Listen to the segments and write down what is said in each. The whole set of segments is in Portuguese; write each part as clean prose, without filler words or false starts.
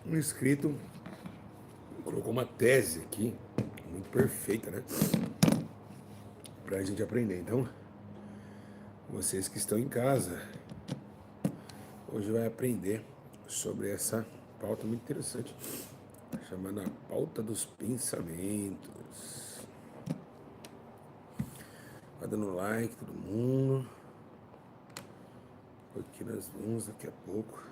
Um inscrito colocou uma tese aqui, muito perfeita, né? Pra gente aprender. Então, vocês que estão em casa, hoje vai aprender sobre essa pauta muito interessante, chamada pauta dos pensamentos. Vai dando like, todo mundo. Aqui nós vamos daqui a pouco.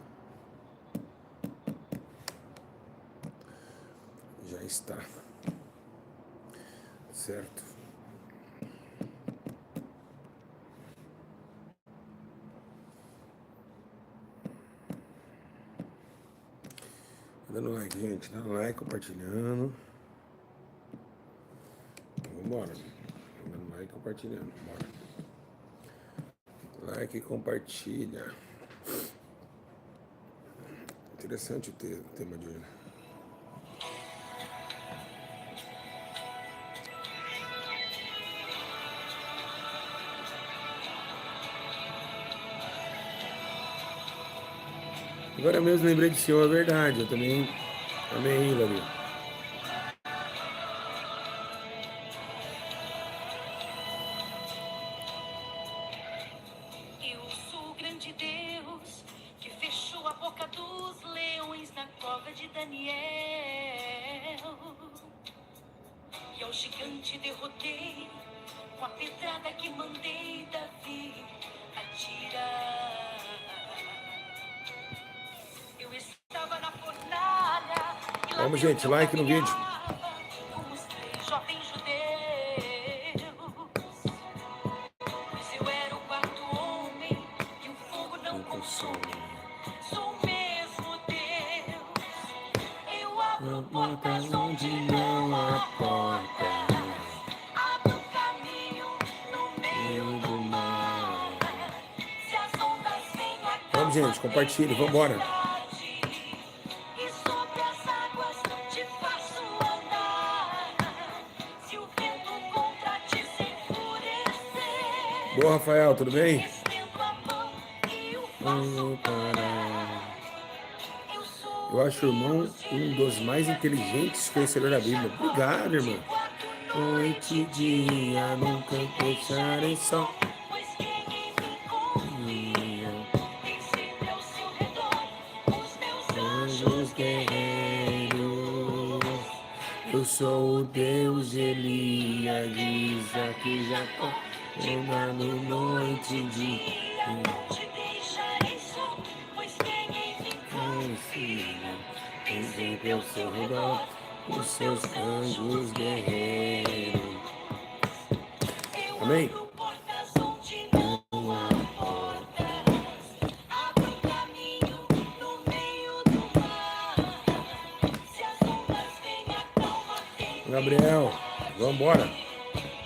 Já está. Certo? Dando like, gente. Dando like, compartilhando. Vambora. Dando like, compartilhando. Bora. Like e compartilha. Interessante o tema de hoje. Agora mesmo lembrei de senhor, é verdade. Eu também amei, Hilary. Eu sou o grande Deus que fechou a boca dos leões na cova de Daniel. E ao gigante derrotei com a pedrada que mandei Davi atirar. Eu estava na fornalha e lá Vamos, gente, like no vídeo. como os 3 jovens judeus. Pois eu era o quarto homem e o fogo não consome. Sou o mesmo Deus. Eu abro portas onde não há porta. Abro caminho no meio do mar. Se as ondas vêm a Vamos, gente, compartilhe, vambora. e sobre as águas te faço andar. Se o vento contra ti se enfurecer, Boa, Rafael, tudo bem? estendo a mão e o faço parar. Eu sou Eu acho o irmão um dos mais inteligentes conhecedores da Bíblia. Obrigado, irmão. Noite e dia, nunca deixarei só. pois quem em mim confia tem sempre ao seu redor os meus anjos Anjos guerreiros, eu sou o Deus de Elias, de Isaac e Jacó. Andando noite e dia, não te deixarei só, pois quem em mim confia tem sempre ao seu redor os seus anjos guerreiros. eu Amém? abro portas onde não há portas, abro caminho no meio do mar. Se as ondas vêm a calma tem Gabriel, vambora.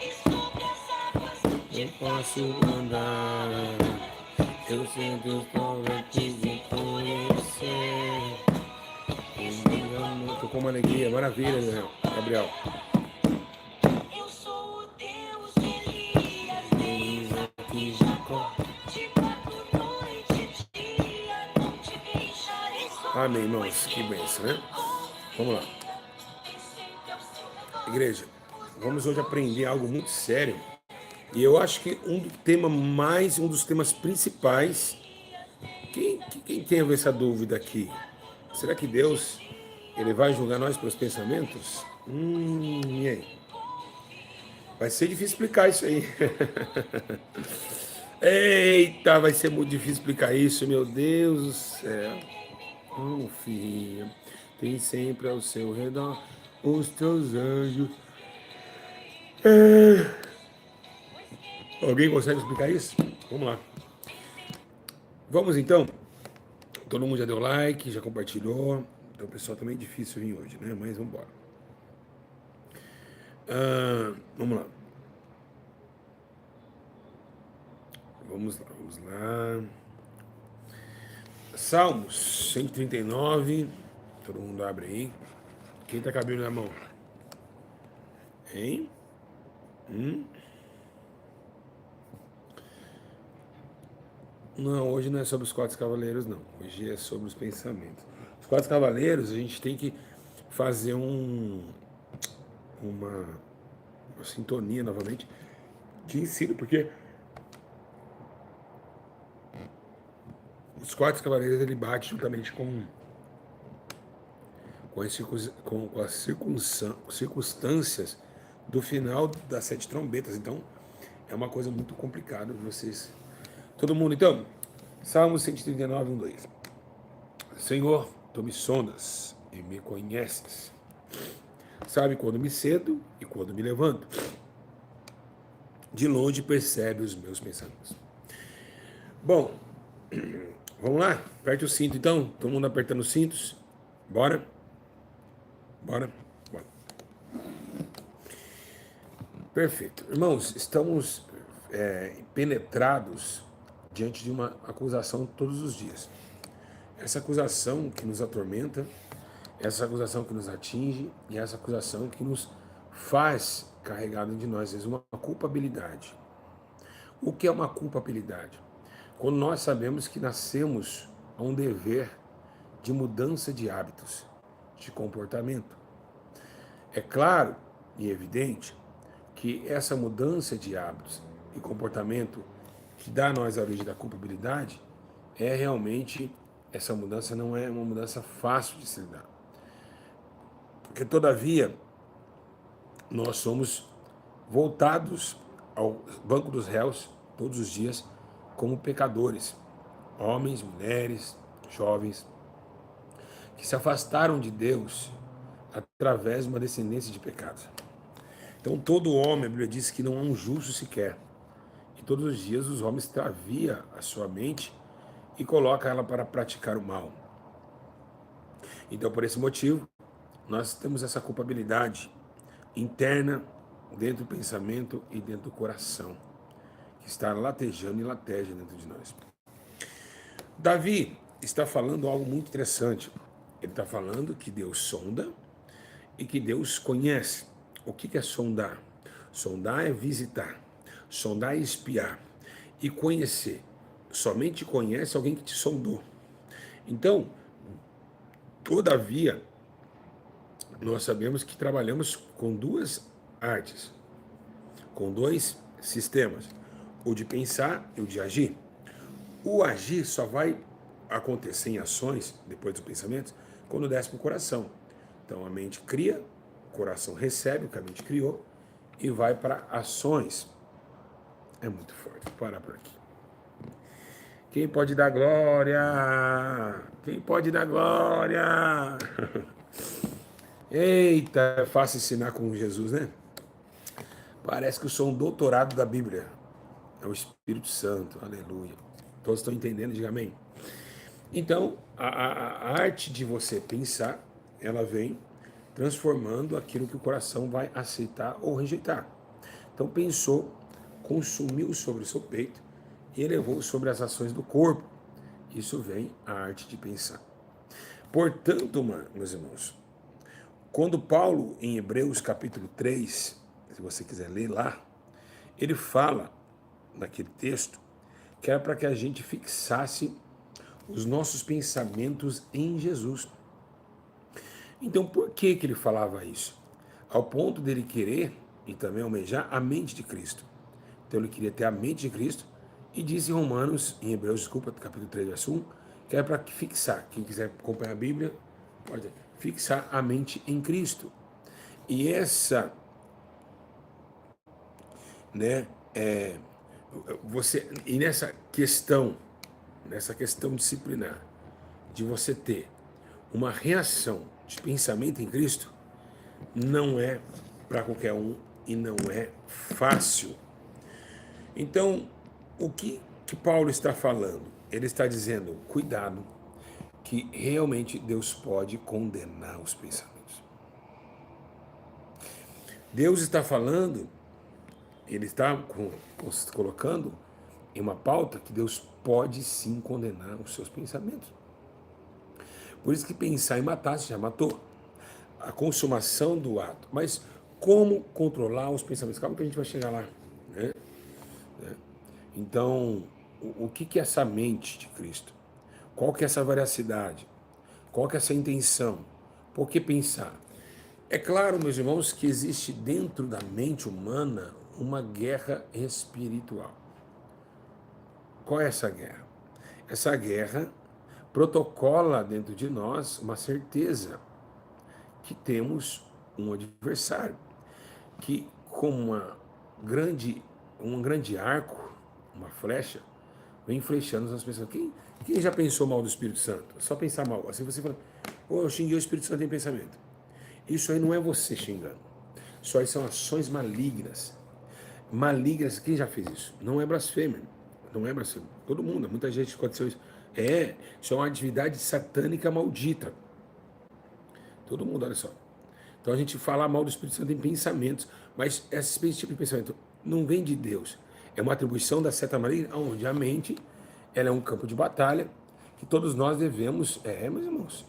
e sobre as águas Eu posso andar, eu sinto os torrentes de conhecer. Tô com uma alegria, maravilha, Gabriel. eu sou o Deus de Elias, de Isaac e Jacó. te guardo noite e dia, não te deixarei só. Amém, irmãos, que bênção, né? Vamos lá. Igreja, vamos hoje aprender algo muito sério. E eu acho que um dos temas principais. Quem tem essa dúvida aqui? Será que Deus ele vai julgar nós pelos pensamentos? E aí? Vai ser difícil explicar isso aí. Eita, vai ser muito difícil explicar isso, meu Deus do céu. Oh, filho, tem sempre ao seu redor os teus anjos. Alguém consegue explicar isso? Vamos lá. Vamos então. Todo mundo já deu like, já compartilhou. Então o pessoal tá meio difícil vir hoje, né? Mas vamos embora. Vamos lá. Vamos lá, vamos lá. Salmos 139. Todo mundo abre aí. Quem tá com a Bíblia na mão? Hein? Não, hoje não é sobre os 4 cavaleiros, não. Hoje é sobre os pensamentos. quatro cavaleiros, a gente tem que fazer uma sintonia novamente de ensino, porque os quatro cavaleiros ele bate juntamente com as circunstâncias do final das 7 trombetas. Então, é uma coisa muito complicada de vocês. Todo mundo, então, Salmo 139, 2. Senhor, tu me sondas e me conheces. Sabe quando me cedo e quando me levanto. De longe percebe os meus pensamentos. Bom, vamos lá? Aperte o cinto, então. Todo mundo apertando os cintos. Bora? Bora? Bora. Perfeito. Irmãos, estamos penetrados diante de uma acusação todos os dias. Essa acusação que nos atormenta, essa acusação que nos atinge e essa acusação que nos faz carregar dentro de nós, às vezes, uma culpabilidade. O que é uma culpabilidade? Quando nós sabemos que nascemos a um dever de mudança de hábitos, de comportamento. É claro e evidente que essa mudança de hábitos e comportamento que dá a nós a origem da culpabilidade é realmente, essa mudança não é uma mudança fácil de se lidar. Porque, todavia, nós somos voltados ao banco dos réus todos os dias como pecadores, homens, mulheres, jovens, que se afastaram de Deus através de uma descendência de pecados. Então, todo homem, a Bíblia diz que não há um justo sequer. E todos os dias os homens extravia a sua mente e coloca ela para praticar o mal. Então, por esse motivo, nós temos essa culpabilidade interna dentro do pensamento e dentro do coração, que está latejando e lateja dentro de nós. Davi está falando algo muito interessante. Ele está falando que Deus sonda e que Deus conhece. O que é sondar? Sondar é visitar. Sondar é espiar. E conhecer. Somente conhece alguém que te sondou. Então, todavia, nós sabemos que trabalhamos com duas artes, com dois sistemas, o de pensar e o de agir. O agir só vai acontecer em ações, depois dos pensamentos, quando desce para o coração. Então a mente cria, o coração recebe o que a mente criou e vai para ações. É muito forte. Vou parar por aqui. Quem pode dar glória? Quem pode dar glória? Eita, é fácil ensinar com Jesus, né? Parece que eu sou um doutorado da Bíblia. É o Espírito Santo, aleluia. Todos estão entendendo? Diga amém. Então, a arte de você pensar, ela vem transformando aquilo que o coração vai aceitar ou rejeitar. Então, pensou, consumiu sobre o seu peito e elevou sobre as ações do corpo. Isso vem a arte de pensar. Portanto, meus irmãos, quando Paulo, em Hebreus capítulo 3, se você quiser ler lá, ele fala, naquele texto, que era para que a gente fixasse os nossos pensamentos em Jesus. Então, por que ele falava isso? Ao ponto dele querer e também almejar a mente de Cristo. Então, ele queria ter a mente de Cristo e disse em Romanos, em Hebreus, capítulo 3, verso 1, que era para fixar, quem quiser acompanhar a Bíblia, pode fixar a mente em Cristo. E essa, e nessa questão disciplinar, de você ter uma reação de pensamento em Cristo, não é para qualquer um e não é fácil. Então, o que Paulo está falando? Ele está dizendo, cuidado, que realmente Deus pode condenar os pensamentos. Deus está falando, ele está colocando em uma pauta que Deus pode sim condenar os seus pensamentos. Por isso que pensar em matar, você já matou. A consumação do ato. Mas como controlar os pensamentos? Calma que a gente vai chegar lá. Né? Então, o que é essa mente de Cristo? Qual que é essa veracidade? Qual que é essa intenção? Por que pensar? É claro, meus irmãos, que existe dentro da mente humana uma guerra espiritual. Qual é essa guerra? Essa guerra protocola dentro de nós uma certeza que temos um adversário, que com um grande arco, uma flecha, vem flechando as pessoas. Quem já pensou mal do Espírito Santo? É só pensar mal. Assim você fala, eu xinguei o Espírito Santo em pensamento. Isso aí não é você xingando. Isso aí são ações malignas. Malignas, quem já fez isso? Não é blasfêmia. Não é blasfêmia. Todo mundo, muita gente aconteceu isso. Isso é uma atividade satânica maldita. Todo mundo, olha só. Então a gente fala mal do Espírito Santo em pensamentos, mas esse tipo de pensamento não vem de Deus. É uma atribuição da seta maligna, onde a mente ela é um campo de batalha que todos nós devemos. Meus irmãos,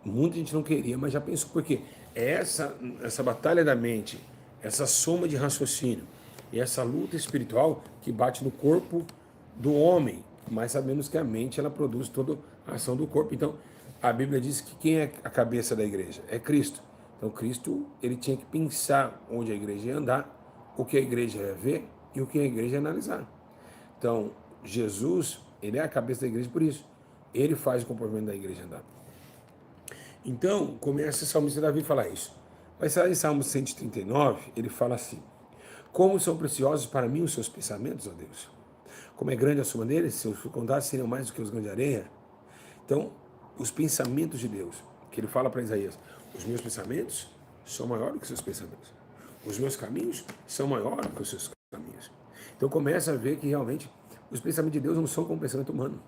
muita gente não queria, mas já pensou, porque essa batalha da mente, essa soma de raciocínio e essa luta espiritual que bate no corpo do homem, mas sabemos que a mente ela produz toda a ação do corpo. Então, a Bíblia diz que quem é a cabeça da igreja? É Cristo. Então, Cristo ele tinha que pensar onde a igreja ia andar, o que a igreja ia ver e o que a igreja ia analisar. Então, Jesus, ele é a cabeça da igreja por isso. Ele faz o comportamento da igreja andar. Então, começa o salmista Davi a falar isso. Mas em Salmo 139, ele fala assim: como são preciosos para mim os seus pensamentos, ó Deus. Como é grande a soma deles, se eu for contar, seriam mais do que os grãos de areia. Então, os pensamentos de Deus, que ele fala para Isaías, os meus pensamentos são maiores do que os seus pensamentos. Os meus caminhos são maiores do que os seus caminhos. Então começa a ver que realmente os pensamentos de Deus não são como o pensamento humano.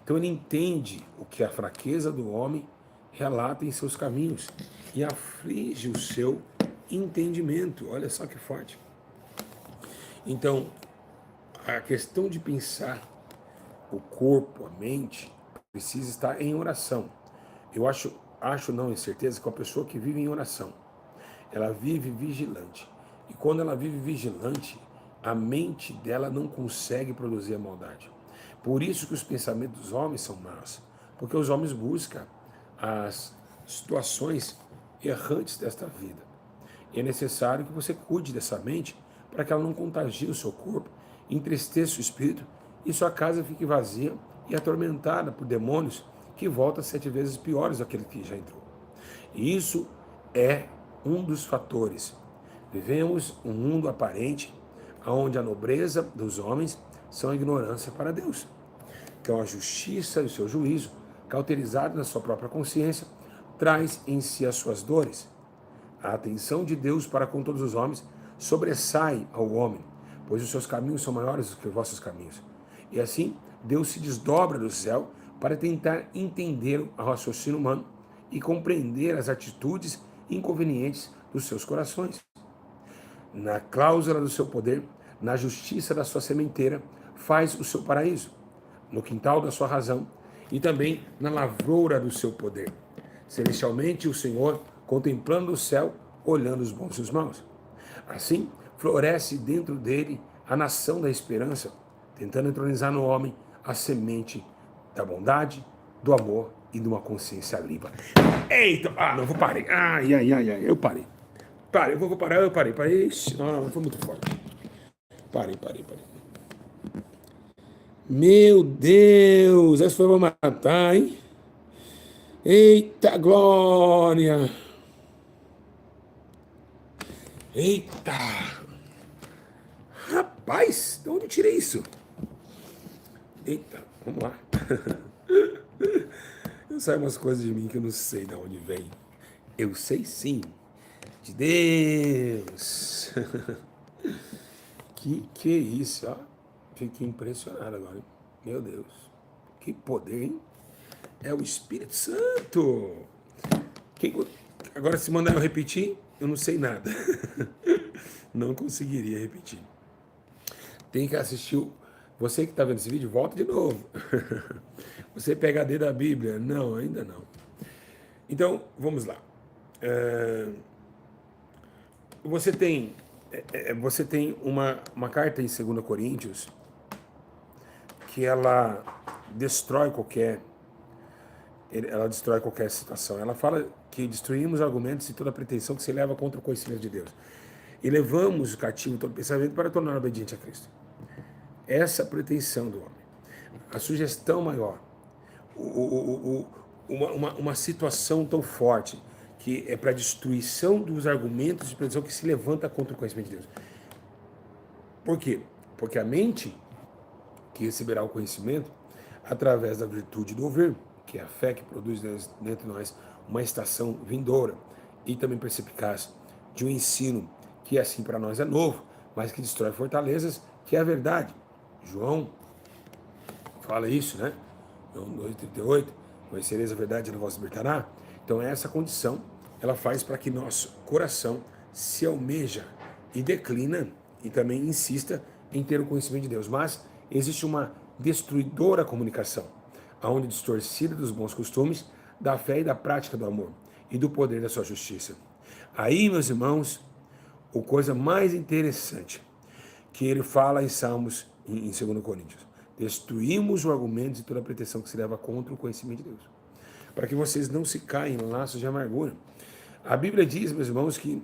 Então ele entende o que a fraqueza do homem relata em seus caminhos e aflige o seu entendimento. Olha só que forte. Então, a questão de pensar o corpo, a mente, precisa estar em oração. Eu acho não, em certeza, que a pessoa que vive em oração, ela vive vigilante. E quando ela vive vigilante, a mente dela não consegue produzir a maldade. Por isso que os pensamentos dos homens são maus. Porque os homens buscam as situações errantes desta vida. E é necessário que você cuide dessa mente para que ela não contagie o seu corpo, entristeça o espírito e sua casa fique vazia e atormentada por demônios que voltam 7 vezes piores daquele que já entrou. E isso é um dos fatores. Vivemos um mundo aparente onde a nobreza dos homens são a ignorância para Deus. Então a justiça e o seu juízo, cauterizado na sua própria consciência, traz em si as suas dores. A atenção de Deus para com todos os homens sobressai ao homem, pois os seus caminhos são maiores do que os vossos caminhos. E assim, Deus se desdobra do céu para tentar entender o raciocínio humano e compreender as atitudes inconvenientes dos seus corações. Na cláusula do seu poder, na justiça da sua sementeira, faz o seu paraíso, no quintal da sua razão e também na lavoura do seu poder. Celestialmente o Senhor, contemplando o céu, olhando os bons e os maus. Assim, floresce dentro dele a nação da esperança, tentando entronizar no homem a semente da bondade, do amor e de uma consciência limpa. Eita! Não, vou parar. Eu parei. Eu parei. Ixi, não, foi muito forte. Parei. Meu Deus, essa foi pra matar, hein? Eita glória! Eita! Rapaz, de onde eu tirei isso? Eita, vamos lá. Eu saio umas coisas de mim que eu não sei de onde vem. Eu sei sim, de Deus. Que é isso, ó. Fiquei impressionado agora. Meu Deus, que poder, hein? É o Espírito Santo. Agora, se mandar eu repetir, eu não sei nada. Não conseguiria repetir. Tem que assistir. Você que está vendo esse vídeo, volta de novo. Você é PhD da Bíblia? Não, ainda não. Então, vamos lá. Você tem uma carta em 2 Coríntios que ela destrói qualquer ela destrói qualquer situação. Ela fala que destruímos argumentos e toda pretensão que se leva contra o conhecimento de Deus. E levamos o cativo todo pensamento para tornar obediente a Cristo. Essa é a pretensão do homem. A sugestão maior, uma situação tão forte, que é para a destruição dos argumentos de pretensão que se levanta contra o conhecimento de Deus. Por quê? Porque a mente que receberá o conhecimento através da virtude do ouvir, que é a fé que produz dentro de nós uma estação vindoura e também perspicaz de um ensino que assim para nós é novo, mas que destrói fortalezas, que é a verdade. João fala isso, né? João 2,38, conhecereis a verdade e ela vos libertará. Então essa condição, ela faz para que nosso coração se almeja e declina e também insista em ter o conhecimento de Deus. Mas existe uma destruidora comunicação, aonde distorcida dos bons costumes, da fé e da prática do amor e do poder da sua justiça. Aí, meus irmãos, a coisa mais interessante que ele fala em Salmos, em 2 Coríntios: destruímos o argumento e toda a pretensão que se leva contra o conhecimento de Deus, para que vocês não se caem em laços de amargura. A Bíblia diz, meus irmãos, que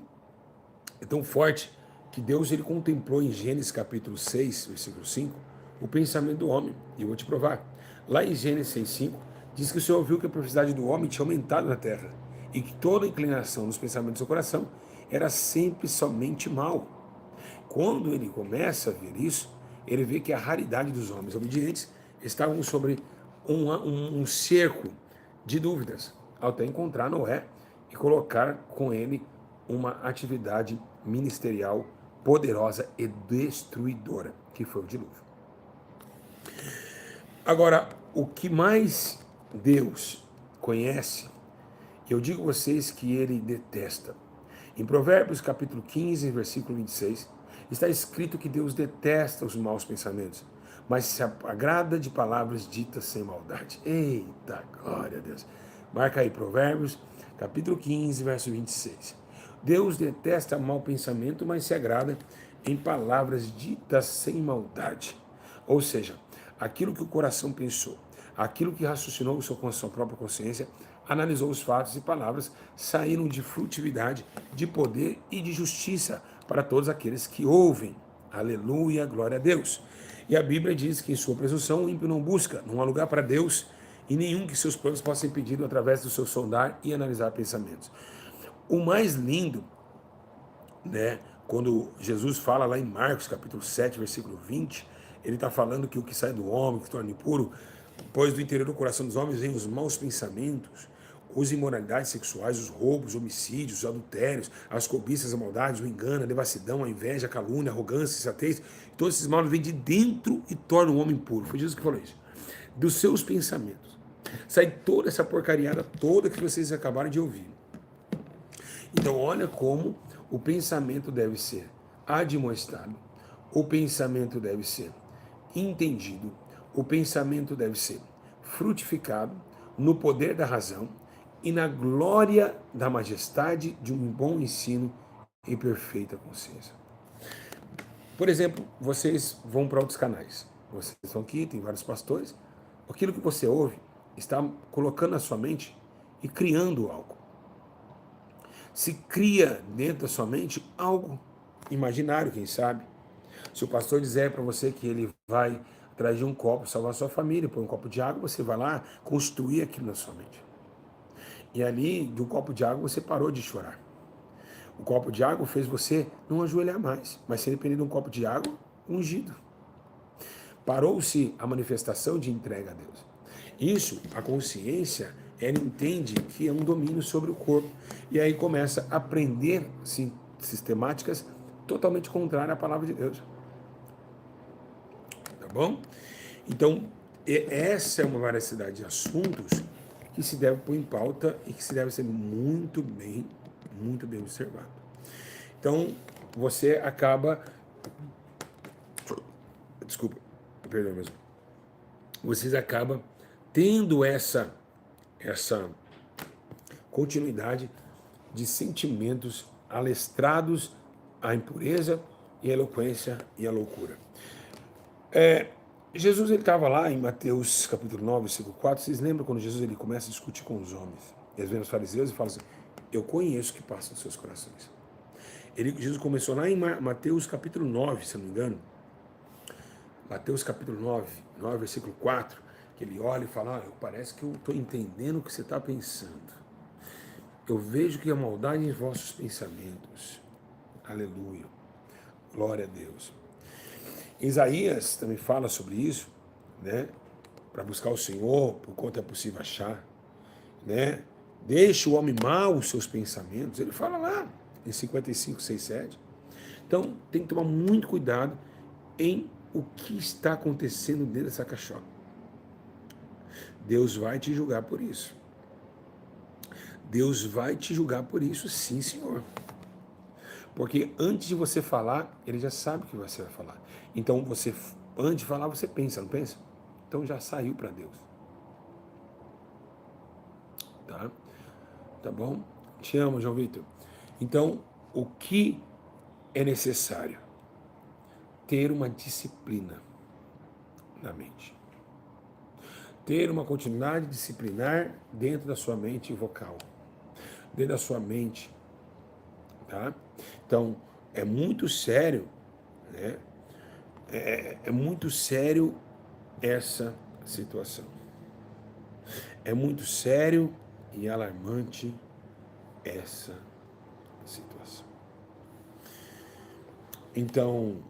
é tão forte que Deus ele contemplou em Gênesis capítulo 6, versículo 5, o pensamento do homem. E eu vou te provar. Lá em Gênesis 6,5, diz que o Senhor viu que a perversidade do homem tinha aumentado na terra e que toda a inclinação nos pensamentos do seu coração era sempre somente mal. Quando ele começa a ver isso, ele vê que a raridade dos homens obedientes estavam sobre um cerco de dúvidas, até encontrar Noé e colocar com ele uma atividade ministerial poderosa e destruidora, que foi o dilúvio. Agora, o que mais Deus conhece, eu digo a vocês que ele detesta. Em Provérbios capítulo 15, versículo 26, está escrito que Deus detesta os maus pensamentos, mas se agrada de palavras ditas sem maldade. Eita, glória a Deus. Marca aí, Provérbios capítulo 15, verso 26. Deus detesta mau pensamento, mas se agrada em palavras ditas sem maldade. Ou seja, aquilo que o coração pensou, aquilo que raciocinou com a sua própria consciência, analisou os fatos e palavras, saíram de frutividade, de poder e de justiça para todos aqueles que ouvem. Aleluia, glória a Deus. E a Bíblia diz que em sua presunção o ímpio não busca, não há lugar para Deus e nenhum que seus planos possam ser impedidos através do seu sondar e analisar pensamentos. O mais lindo, né, quando Jesus fala lá em Marcos capítulo 7, versículo 20, ele está falando que o que sai do homem, que se torna impuro, pois do interior do coração dos homens vêm os maus pensamentos, as imoralidades sexuais, os roubos, os homicídios, os adultérios, as cobiças, as maldades, o engano, a devassidão, a inveja, a calúnia, a arrogância, a insensatez. Todos esses maus vêm de dentro e tornam o homem impuro. Foi Jesus que falou isso. Dos seus pensamentos sai toda essa porcariada toda que vocês acabaram de ouvir. Então olha como o pensamento deve ser admoestado, o pensamento deve ser entendido, o pensamento deve ser frutificado no poder da razão e na glória da majestade de um bom ensino e perfeita consciência. Por exemplo, vocês vão para outros canais. Vocês estão aqui, tem vários pastores. Aquilo que você ouve está colocando na sua mente e criando algo. Se cria dentro da sua mente algo imaginário, quem sabe. Se o pastor disser para você que ele vai atrás de um copo, salvar a sua família, põe um copo de água, você vai lá construir aquilo na sua mente. E ali, de um copo de água, você parou de chorar. O copo de água fez você não ajoelhar mais, mas ser depender de um copo de água ungido. Parou-se a manifestação de entrega a Deus. Isso, a consciência, ela entende que é um domínio sobre o corpo. E aí começa a aprender sistemáticas totalmente contrárias à palavra de Deus. Tá bom? Então, essa é uma variedade de assuntos que se deve pôr em pauta e que se deve ser muito bem observado. Então, você acaba... Desculpa, perdão mesmo. Vocês acabam tendo essa continuidade de sentimentos alestrados à impureza e à eloquência e à loucura. Jesus ele estava lá em Mateus capítulo 9, versículo 4. Vocês lembram quando Jesus ele começa a discutir com os homens? Eles vêm os fariseus e falam assim: eu conheço o que passa nos seus corações. Jesus começou lá em Mateus capítulo 9, se não me engano. Mateus capítulo 9 versículo 4, que ele olha e fala: parece que eu estou entendendo o que você está pensando. Eu vejo que a maldade em vossos pensamentos. Aleluia. Glória a Deus. Isaías também fala sobre isso, né? Para buscar o Senhor, por quanto é possível achar, né? Deixa o homem mau os seus pensamentos. Ele fala lá em 55, 6, 7. Então, tem que tomar muito cuidado em o que está acontecendo dentro dessa caixola. Deus vai te julgar por isso. Deus vai te julgar por isso, sim, Senhor. Porque antes de você falar, Ele já sabe o que você vai falar. Então, você, antes de falar, você pensa, não pensa? Então, já saiu para Deus. Tá? Tá bom? Te amo, João Vitor. Então, o que é necessário? Ter uma disciplina na mente. Ter uma continuidade disciplinar dentro da sua mente vocal. Dentro da sua mente. Tá? Então, é muito sério, né? É muito sério essa situação. É muito sério e alarmante essa situação. Então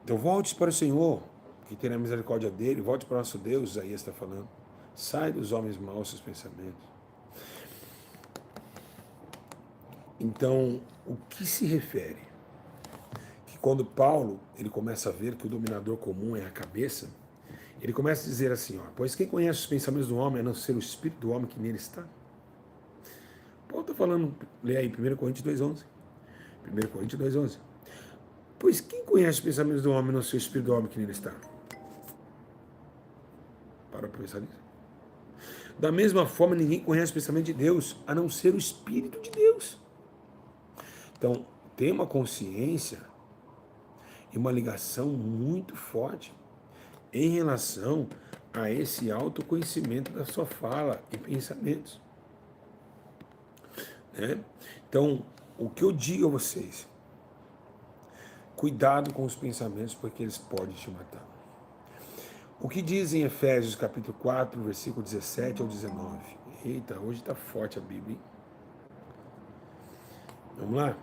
volte para o Senhor, que terá misericórdia dele, volte para o nosso Deus, Isaías está falando. Sai dos homens maus seus pensamentos. Então, o que se refere? Que quando Paulo ele começa a ver que o dominador comum é a cabeça, ele começa a dizer assim, pois quem conhece os pensamentos do homem a não ser o espírito do homem que nele está? Paulo está falando, lê aí, 1 Coríntios 2,11. 1 Coríntios 2,11. Pois quem conhece os pensamentos do homem a não ser o espírito do homem que nele está? Para pensar nisso. Da mesma forma, ninguém conhece o pensamento de Deus a não ser o espírito de Deus. Então, tem uma consciência e uma ligação muito forte em relação a esse autoconhecimento da sua fala e pensamentos. Né? Então, o que eu digo a vocês, cuidado com os pensamentos, porque eles podem te matar. O que diz em Efésios capítulo 4, versículo 17 ao 19? Eita, hoje está forte a Bíblia, hein? Vamos lá?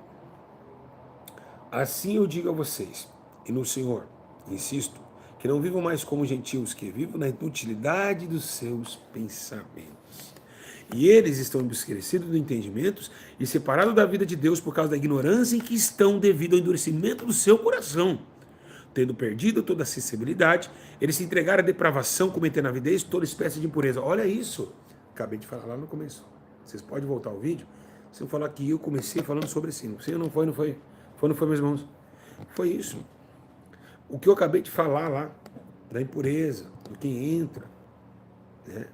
Assim eu digo a vocês, e no Senhor, insisto, que não vivam mais como gentios, que vivam na inutilidade dos seus pensamentos. E eles estão obscurecidos do entendimento e separados da vida de Deus por causa da ignorância em que estão devido ao endurecimento do seu coração. Tendo perdido toda a sensibilidade, eles se entregaram à depravação, cometendo a avidez toda espécie de impureza. Olha isso, acabei de falar lá no começo. Vocês podem voltar ao vídeo. Se eu falar que eu comecei falando sobre si, não sei, não foi, meus irmãos. Foi isso. O que eu acabei de falar lá, da impureza, do que entra, né?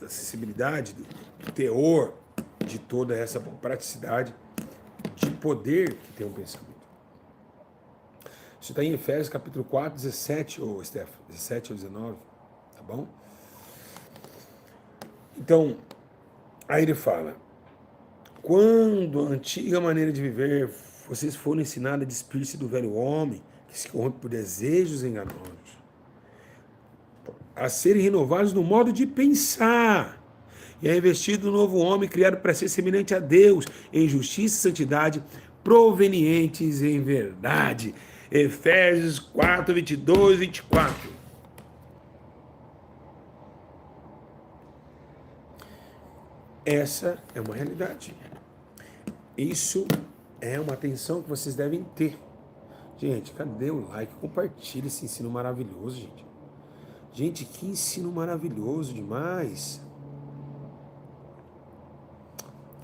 Da sensibilidade, do teor, de toda essa praticidade de poder que tem um pensamento. Isso está em Efésios capítulo 4, 17, ou Stefano, 17 ou 19, tá bom? Então, aí ele fala, quando a antiga maneira de viver, vocês foram ensinados a despir-se do velho homem, que se corrompe por desejos enganosos, a serem renovados no modo de pensar, e a revestido do novo homem, criado para ser semelhante a Deus, em justiça e santidade, provenientes em verdade. Efésios 4, 22 e 24. Essa é uma realidade. Isso é uma atenção que vocês devem ter. Gente, cadê o like? Compartilha esse ensino maravilhoso, gente. Gente, que ensino maravilhoso demais.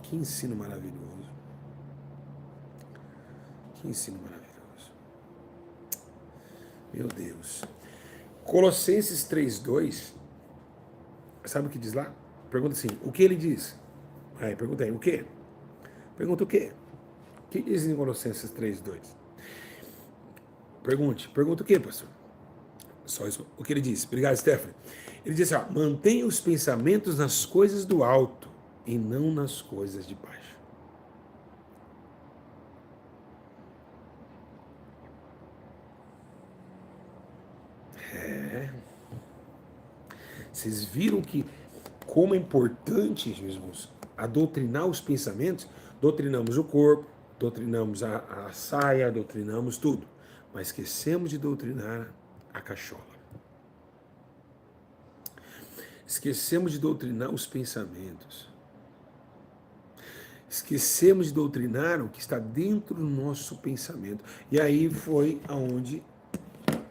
Que ensino maravilhoso. Que ensino maravilhoso. Meu Deus. Colossenses 3:2. Sabe o que diz lá? Pergunta assim, o que ele diz? Aí, pergunta aí, o quê? Pergunta o quê? O que diz em Colossenses 3:2? Pergunta o quê, pastor? Só isso. O que ele disse? Obrigado, Stephanie. Ele disse assim, ó, mantenha os pensamentos nas coisas do alto e não nas coisas de baixo. Vocês viram que como é importante, Jesus, a doutrinar os pensamentos? Doutrinamos o corpo, doutrinamos a saia, doutrinamos tudo. Mas esquecemos de doutrinar a cachola. Esquecemos de doutrinar os pensamentos. Esquecemos de doutrinar o que está dentro do nosso pensamento. E aí foi aonde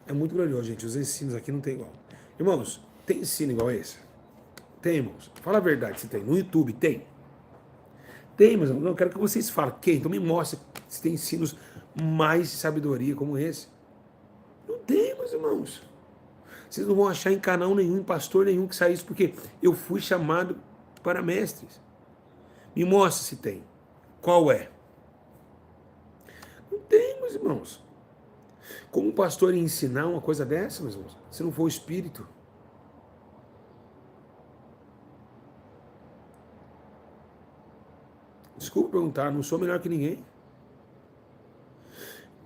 é muito glorioso, gente. Os ensinos aqui não tem igual. Irmãos, tem ensino igual a esse? Tem, irmãos. Fala a verdade se tem. No YouTube tem. Tem, mas eu quero que vocês falem. Quem? Então me mostre se tem ensinos mais de sabedoria como esse. Não tem, meus irmãos. Vocês não vão achar em canal nenhum, em pastor nenhum que saia isso, porque eu fui chamado para mestres. Me mostre se tem. Qual é? Não tem, meus irmãos. Como um pastor ia ensinar uma coisa dessa, meus irmãos? Se não for o Espírito. Desculpa perguntar, não sou melhor que ninguém.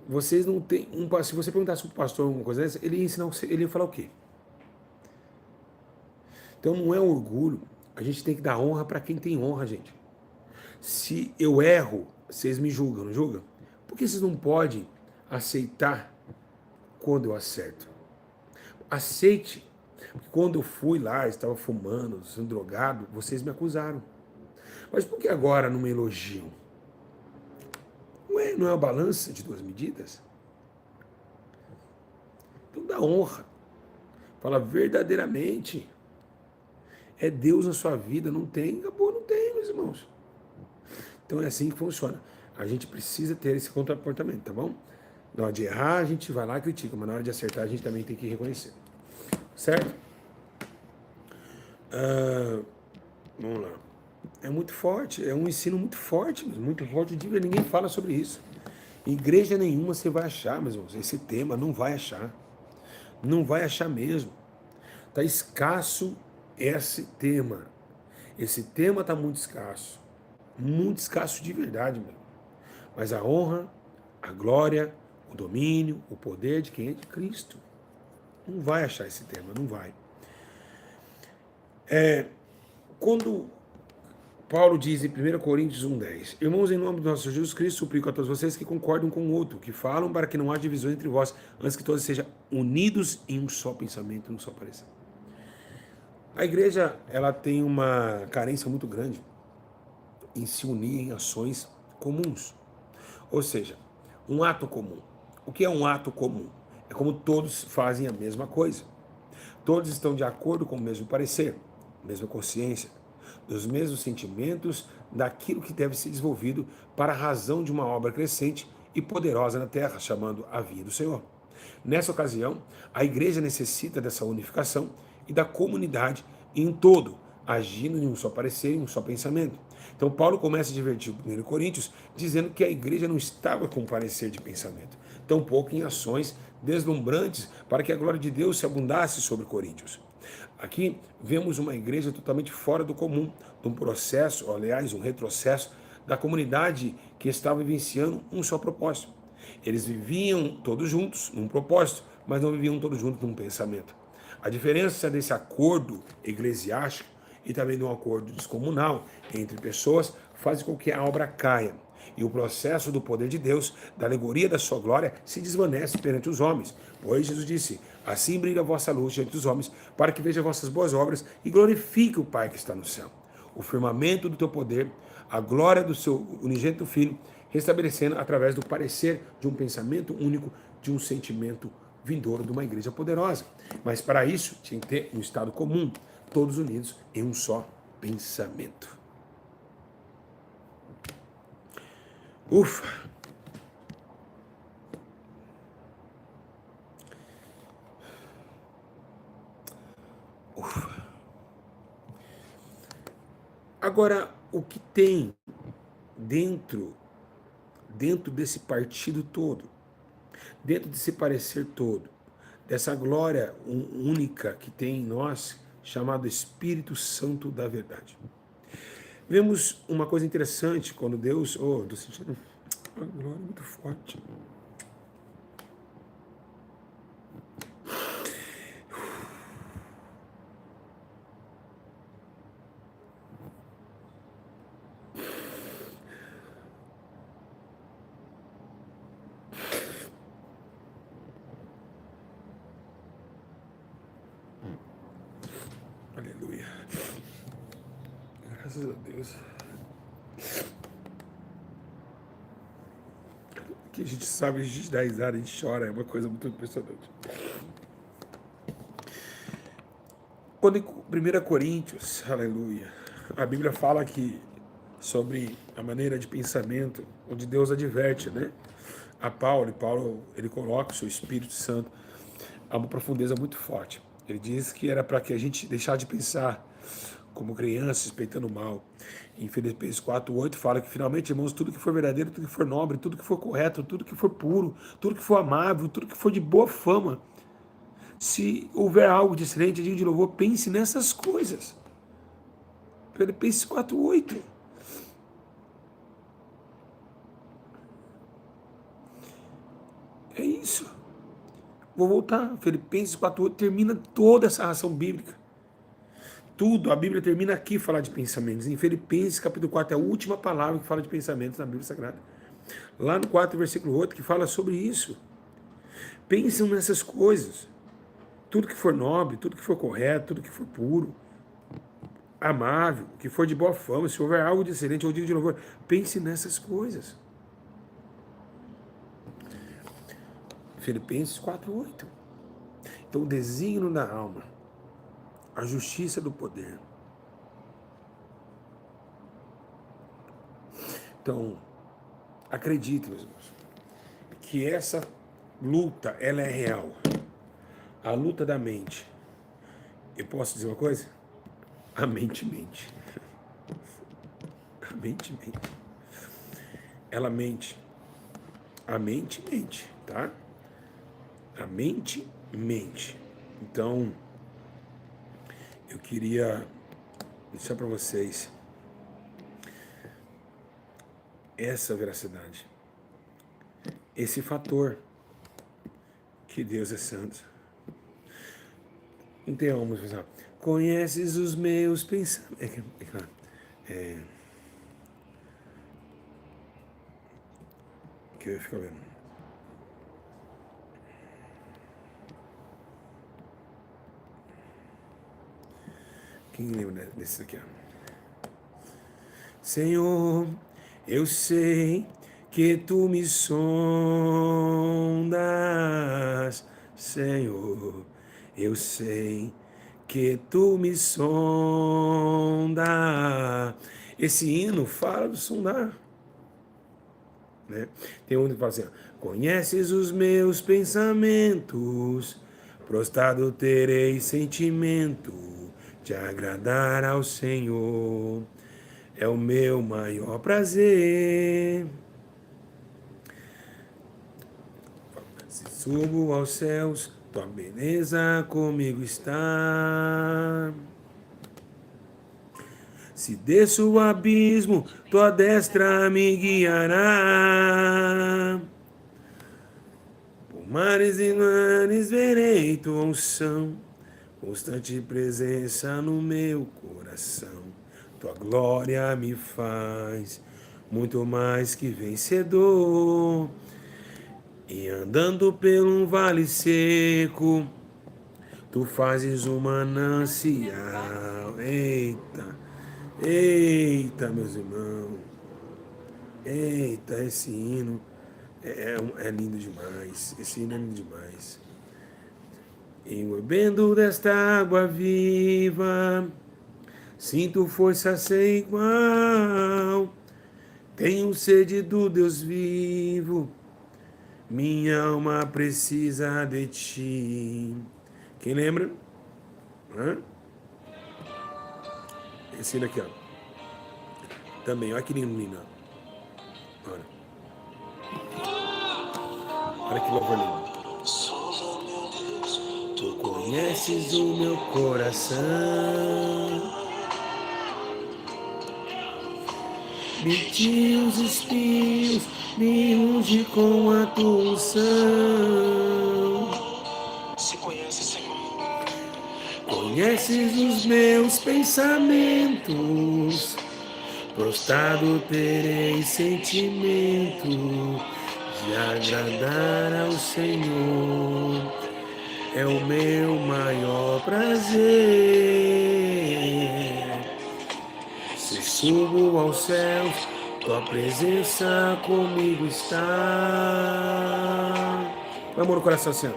Vocês não têm se você perguntasse para o pastor alguma coisa dessa, ele ia ensinar, ele ia falar o quê? Então não é orgulho, a gente tem que dar honra para quem tem honra, gente. Se eu erro, vocês me julgam, não julgam? Por que vocês não podem aceitar quando eu acerto? Aceite. Porque quando eu fui lá, estava fumando, sendo drogado, vocês me acusaram. Mas por que agora não me elogiam? Não é uma balança de duas medidas? Então dá honra. Fala verdadeiramente. É Deus na sua vida, não tem, acabou, não tem, meus irmãos. Então é assim que funciona. A gente precisa ter esse comportamento, tá bom? Na hora de errar, a gente vai lá e critica, mas na hora de acertar, a gente também tem que reconhecer. Certo? Vamos lá. É muito forte, é um ensino muito forte, ninguém fala sobre isso. Em igreja nenhuma você vai achar, meus irmãos, esse tema não vai achar. Não vai achar mesmo. Está escasso esse tema. Esse tema está muito escasso de verdade, meu. Mas a honra, a glória, o domínio, o poder de quem é de Cristo. Não vai achar esse tema, não vai. Quando Paulo diz em 1 Coríntios 1,10, irmãos, em nome do nosso Jesus Cristo, suplico a todos vocês que concordam com o outro, que falam para que não haja divisão entre vós, antes que todos sejam unidos em um só pensamento, em um só parecer. A igreja, ela tem uma carência muito grande em se unir em ações comuns. Ou seja, um ato comum. O que é um ato comum? É como todos fazem a mesma coisa. Todos estão de acordo com o mesmo parecer, mesma consciência, dos mesmos sentimentos, daquilo que deve ser desenvolvido para a razão de uma obra crescente e poderosa na terra, chamando a vinha do Senhor. Nessa ocasião, a igreja necessita dessa unificação e da comunidade em todo, agindo em um só parecer, em um só pensamento. Então Paulo começa a divertir o 1 Coríntios, dizendo que a igreja não estava com parecer de pensamento, tampouco em ações deslumbrantes para que a glória de Deus se abundasse sobre Coríntios. Aqui vemos uma igreja totalmente fora do comum, de um processo, aliás, um retrocesso da comunidade que estava vivenciando um só propósito. Eles viviam todos juntos num propósito, mas não viviam todos juntos num pensamento. A diferença desse acordo eclesiástico e também de um acordo descomunal entre pessoas faz com que a obra caia. E o processo do poder de Deus, da alegoria da sua glória, se desvanece perante os homens. Pois Jesus disse, assim brilha a vossa luz diante dos homens, para que vejam vossas boas obras e glorifique o Pai que está no céu. O firmamento do teu poder, a glória do seu unigênito Filho, restabelecendo através do parecer de um pensamento único, de um sentimento vindouro de uma igreja poderosa. Mas para isso tinha que ter um estado comum, todos unidos em um só pensamento. Ufa! Ufa! Agora, o que tem dentro desse partido todo, dentro desse parecer todo, dessa glória única que tem em nós, chamado Espírito Santo da verdade. Vemos uma coisa interessante quando Deus... Oh, estou sentindo uma glória muito forte. Aleluia. Graças a Deus. Que a gente sabe, a gente dá risada, a gente chora, é uma coisa muito impressionante. Quando em 1 Coríntios, aleluia, a Bíblia fala que sobre a maneira de pensamento, onde Deus adverte, né? A Paulo, e Paulo, ele coloca o seu Espírito Santo a uma profundeza muito forte. Ele diz que era para que a gente deixar de pensar como criança, respeitando o mal. Em Filipenses 4:8 fala que finalmente, irmãos, tudo que for verdadeiro, tudo que for nobre, tudo que for correto, tudo que for puro, tudo que for amável, tudo que for de boa fama, se houver algo de excelente, digno de louvor, pense nessas coisas. Filipenses 4:8. É isso. Vou voltar. Filipenses 4:8 termina toda essa ração bíblica. Tudo, a Bíblia termina aqui falar de pensamentos. Em Filipenses capítulo 4 é a última palavra que fala de pensamentos na Bíblia Sagrada. Lá no 4, versículo 8, que fala sobre isso. Pensam nessas coisas. Tudo que for nobre, tudo que for correto, tudo que for puro, amável, que for de boa fama, se houver algo de excelente ou digno de louvor, pense nessas coisas. Filipenses 4:8. Então, o desígnio da alma, a justiça do poder. Então, acredite, meus irmãos, que essa luta, ela é real. A luta da mente. Eu posso dizer uma coisa? A mente mente. A mente mente. Ela mente. A mente mente, tá? A mente mente. Então, eu queria deixar para vocês essa veracidade, esse fator que Deus é santo. Interrompamos, pessoal. Conheces os meus pensamentos. Que eu ia ficar vendo. Quem lembra desse aqui? Senhor, eu sei que tu me sondas, Senhor, eu sei que tu me sonda. Esse hino fala do sondar, né? Tem um que fala assim: conheces os meus pensamentos, prostrado terei sentimento de agradar ao Senhor. É o meu maior prazer. Se subo aos céus, tua beleza comigo está. Se desço o abismo, tua destra me guiará. Por mares e mares verei tua unção, constante presença no meu coração. Tua glória me faz muito mais que vencedor. E andando pelo vale seco, tu fazes um manancial. Eita, eita, meus irmãos. Eita, esse hino é lindo demais. Esse hino é lindo demais. E bebendo desta água viva, sinto força sem igual. Tenho sede do Deus vivo. Minha alma precisa de ti. Quem lembra? Esse daqui, ó. Também, olha que lindo. Olha. Olha que louvor lindo. Tu conheces o meu coração. Meti os espinhos, me unge com a tua unção. Se conhece, Senhor. Conheces os meus pensamentos. Prostrado terei sentimento de agradar ao Senhor. É o meu maior prazer. Se subo aos céus, tua presença comigo está. Amor no coração, Senhor.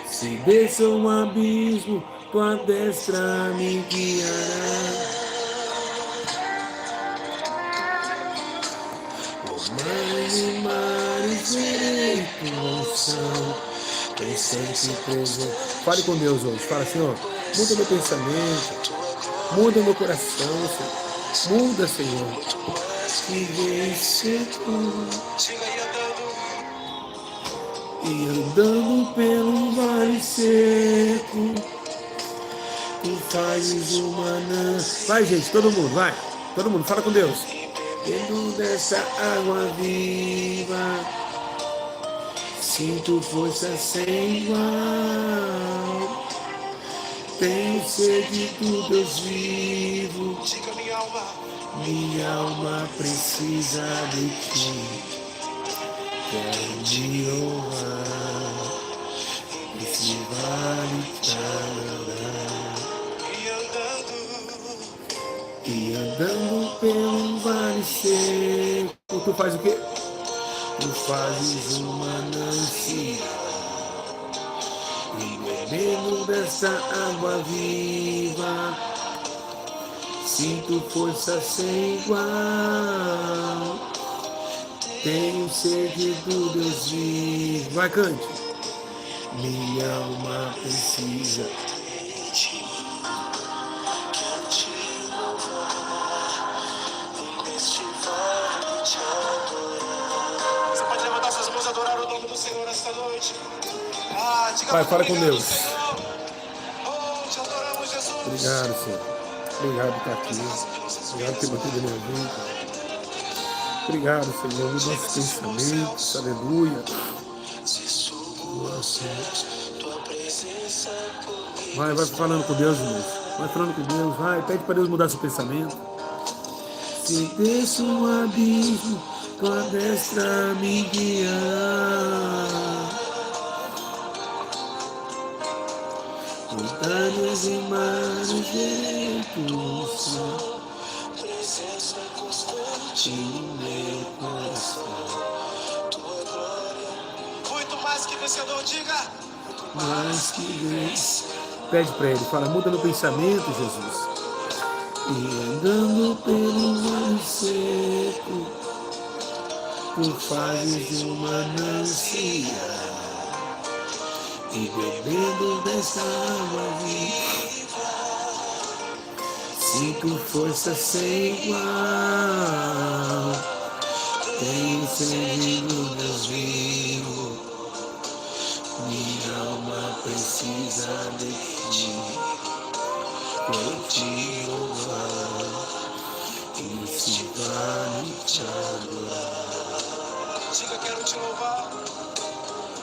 Se desça um abismo, tua destra me guiará. Mares e mares verei tua unção, presente e presente. Fale com Deus hoje, fala, Senhor, muda meu pensamento, muda meu coração, Senhor. Muda, Senhor. Que vem ser tu. E andando pelo vale seco, tu fazes uma anã. Vai, gente, todo mundo, vai. Todo mundo, fala com Deus. Dentro dessa água viva, sinto força sem igual. Tenho sede do Deus vivo. Diga minha alma precisa de ti. Quero te honrar, esse vale te adorar. E andando pelo vale seco, tu faz o quê? Tu fazes uma manancial, e bebendo dessa água viva, sinto força sem igual. Tenho sede do Deus vivo. Vai, cante. Minha alma precisa. Pai, fala com Deus. Obrigado, Senhor. Obrigado por estar aqui. Obrigado por ter mantido a minha vida. Obrigado, Senhor, nos nossos pensamentos. Aleluia. Vai falando com Deus, irmãos. Vai falando com Deus. Vai, pede para Deus mudar seu pensamento. Se desce um abismo, tua destra me guiar. Montanhas e mares verei tua presença constante no meu coração. Tua glória, muito mais que vencedor, diga. Mais que vencedor. Pede para ele, fala, muda no pensamento, Jesus. E andando pelo vale seco, tu fazes uma manancial. E bebendo dessa água viva, sinto força sem igual. Tenho sede do Deus vivo. Minha alma precisa de ti. Quero te louvar e se vale te adorar. Diga, quero te louvar.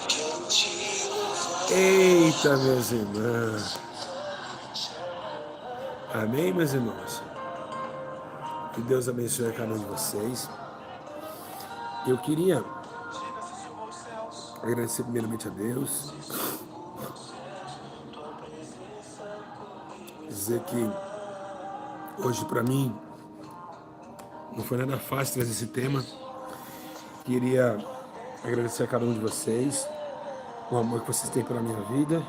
Quero te louvar. Eita, meus irmãos. Amém, meus irmãos? Que Deus abençoe a cada um de vocês. Eu queria agradecer primeiramente a Deus. Dizer que hoje para mim não foi nada fácil trazer esse tema. Queria agradecer a cada um de vocês, o amor que vocês têm pela minha vida.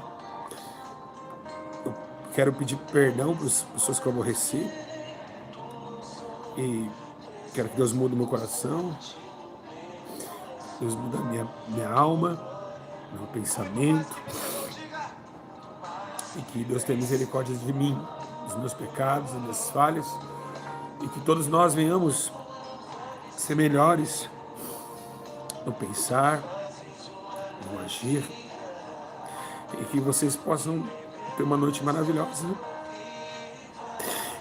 Eu quero pedir perdão para as pessoas que eu aborreci. E quero que Deus mude o meu coração. Deus mude a minha alma, meu pensamento. E que Deus tenha misericórdia de mim, dos meus pecados, das minhas falhas. E que todos nós venhamos ser melhores no pensar, no agir. e que vocês possam ter uma noite maravilhosa.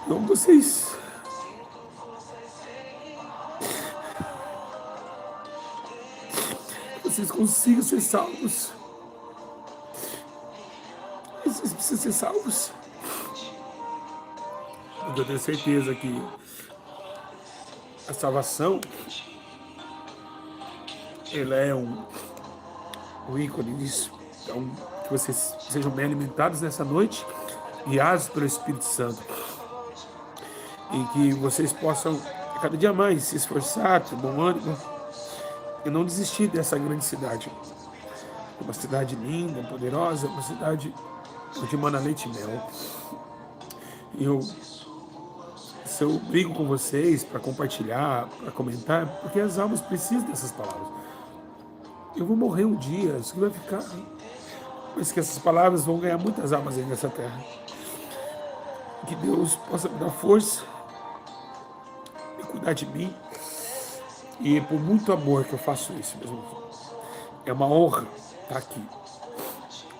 Então vocês consigam ser salvos. Vocês precisam ser salvos. Porque eu tenho certeza que a salvação, ela é um ícone disso. Então, que vocês sejam bem alimentados nessa noite, guiados pelo Espírito Santo. E que vocês possam, cada dia mais, se esforçar, ter bom ânimo, e não desistir dessa grande cidade. Uma cidade linda, poderosa, uma cidade onde emana leite e mel. Se eu brigo com vocês para compartilhar, para comentar, porque as almas precisam dessas palavras. Eu vou morrer um dia, isso que vai ficar. Mas que essas palavras vão ganhar muitas almas aí nessa terra. Que Deus possa me dar força e cuidar de mim. E é por muito amor que eu faço isso, mesmo. É uma honra estar aqui.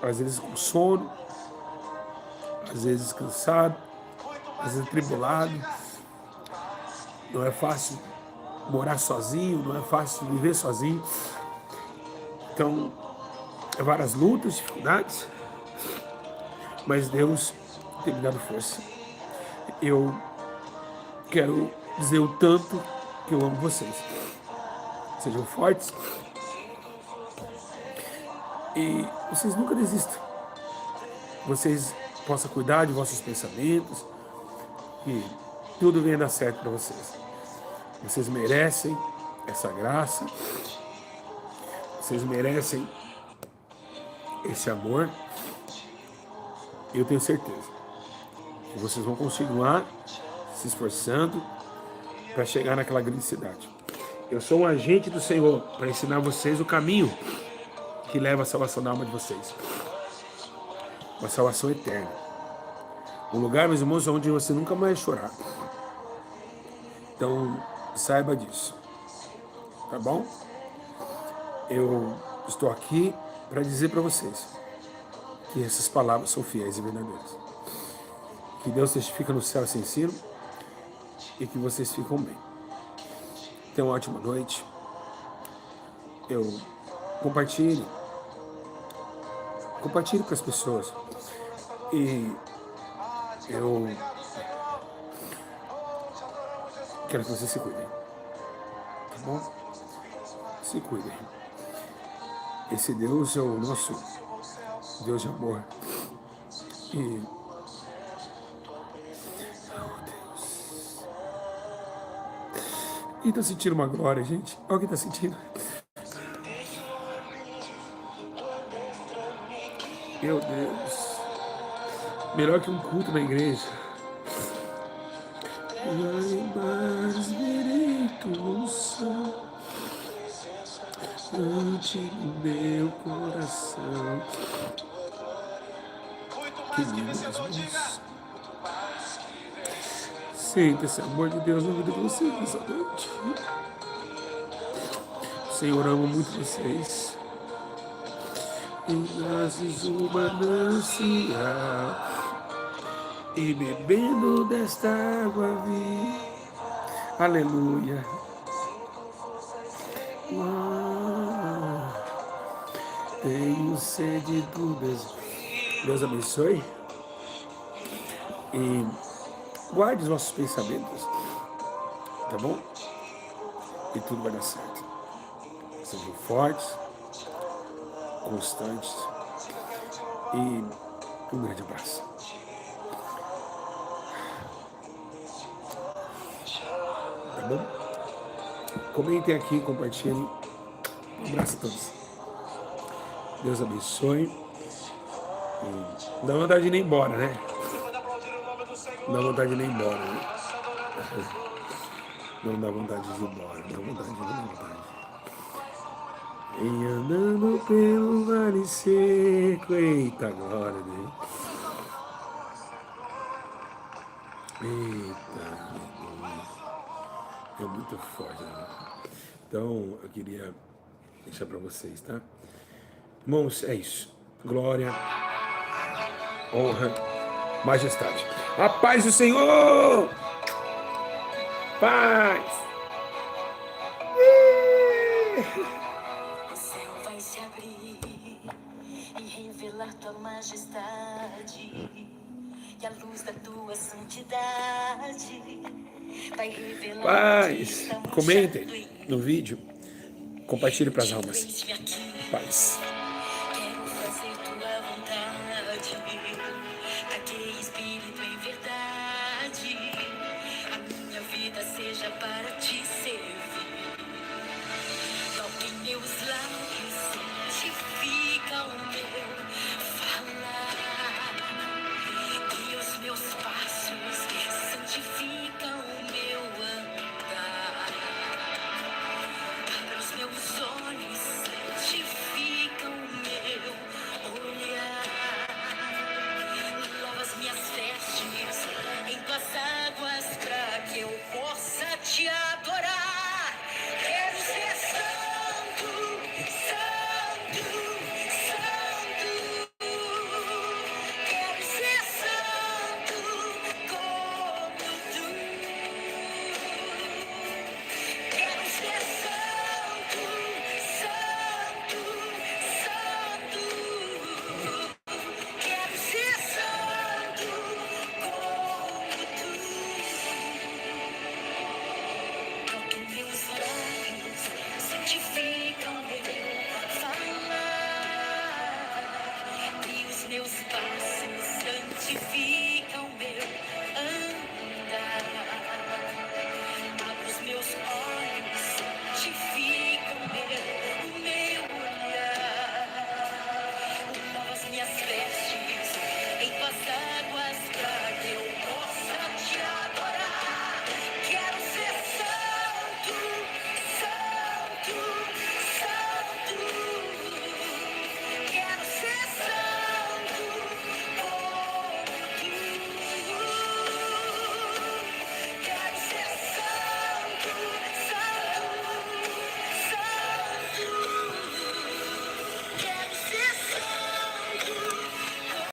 Às vezes com sono, às vezes cansado, às vezes tribulado. Não é fácil morar sozinho, não é fácil viver sozinho. Então, é várias lutas, dificuldades, mas Deus tem me dado força. Eu quero dizer o tanto que eu amo vocês. Sejam fortes e vocês nunca desistam. Vocês possam cuidar de vossos pensamentos e tudo venha dar certo para vocês. Vocês merecem essa graça, vocês merecem esse amor. Eu tenho certeza que vocês vão continuar se esforçando para chegar naquela grande cidade. Eu sou um agente do Senhor para ensinar vocês o caminho que leva à salvação da alma de vocês. Uma salvação eterna. Um lugar, meus irmãos, onde você nunca mais vai chorar. Então, saiba disso. Tá bom? Eu estou aqui para dizer para vocês que essas palavras são fiéis e verdadeiras. Que Deus testifica no céu sem ensino e que vocês ficam bem. Tenham uma ótima noite. Eu compartilhe com as pessoas. E eu quero que vocês se cuidem. Tá bom? Se cuidem. Esse Deus é o nosso Deus de amor. E quem tá sentindo uma glória, gente? Alguém tá sentindo? Meu Deus. Melhor que um culto na igreja. Mas verei tua unção ante o meu coração. Que lindo, Jesus. Sinta esse amor de Deus na vida de vocês nessa noite. Senhor, amo muito vocês. E nasces o manancial, e bebendo desta água vi. Aleluia. Tenho sede do desejo. Deus abençoe. E guarde os nossos pensamentos. Tá bom? E tudo vai dar certo. Sejam fortes, constantes. E um grande abraço. Tá bom? Comentem aqui, compartilhem. Um abraço a todos. Deus abençoe. E dá vontade de ir embora, né? Dá vontade de ir embora, né? Não dá vontade de ir embora. Dá vontade, não dá vontade. E andando pelo vale seco. Eita, glória a Deus. Eita, é muito forte, né? Então, eu queria deixar para vocês, tá? Irmãos, é isso. glória, honra, majestade. A paz do Senhor! Paz! O céu vai se abrir e revelar tua majestade. E a luz da tua santidade vai revelar. Paz! Comentem no vídeo. Compartilhe para as almas. Paz.